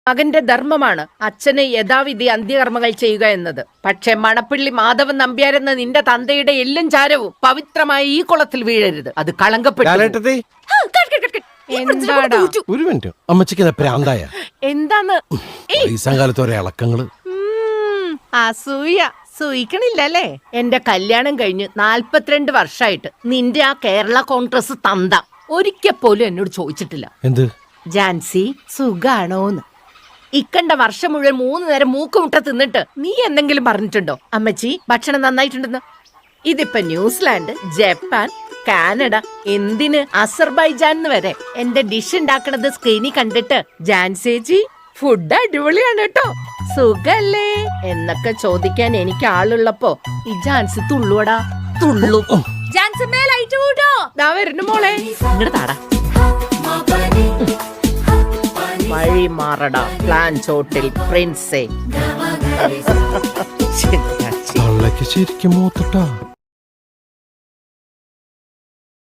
മകന്റെ ധർമ്മമാണ് അച്ഛന് യഥാവിധി അന്ത്യകർമ്മങ്ങൾ ചെയ്യുക എന്നത്. പക്ഷെ മണപ്പള്ളി മാധവൻ നമ്പ്യാരെന്ന നിന്റെ തന്തയുടെ എല്ലും ചാരവും പവിത്രമായ ഈ കുളത്തിൽ വീഴരുത്. അത് കളങ്കപ്പെട്ടു. എന്താടാ? ഒരു മിനിറ്റ്, അമ്മച്ചിക്ക് പ്രാന്തായ എന്താന്ന് കാലത്ത് ഒരേ ഇളക്കങ്ങള്. അസൂയ സൂയിക്കണില്ലല്ലേ? എന്റെ കല്യാണം കഴിഞ്ഞ് 42 വർഷമായിട്ട് നിന്റെ ആ കേരള കോൺഗ്രസ് തന്ത ഒരിക്കൽ പോലും എന്നോട് ചോദിച്ചിട്ടില്ല എന്ത് ജാൻസി സുഖാണോന്ന്. ഇക്കണ്ട വർഷം മുഴുവൻ 3 നേരം മൂക്കുമുട്ട തിന്നിട്ട് നീ എന്തെങ്കിലും പറഞ്ഞിട്ടുണ്ടോ അമ്മച്ചി ഭക്ഷണം നന്നായിട്ടുണ്ടെന്ന്? ഇതിപ്പോ ന്യൂസിലാൻഡ്, ജപ്പാൻ, കാനഡ, എന്തിന് അസർബൈജാൻ വരെ എന്റെ ഡിഷ് ഉണ്ടാക്കണത് സ്ക്രീനിൽ കണ്ടിട്ട് ജാൻസേജി ഫുഡ് അടിപൊളിയാണ് കേട്ടോ, സുഖല്ലേ എന്നൊക്കെ ചോദിക്കാൻ എനിക്ക് ആളുള്ളപ്പോ ഈ ജാൻസി തുള്ളുവടാ തുള്ളു. ജാൻസി മേലായിട്ട് കൂട്ടോ ദാ വരുന്നു മോളെ, ഇങ്ങോട്ട് താടാ. വഴി മാറടാ പ്ലാൻ ചോട്ടിൽ പ്രിൻസേ. ശരിക്കും മൂത്തട്ടാ.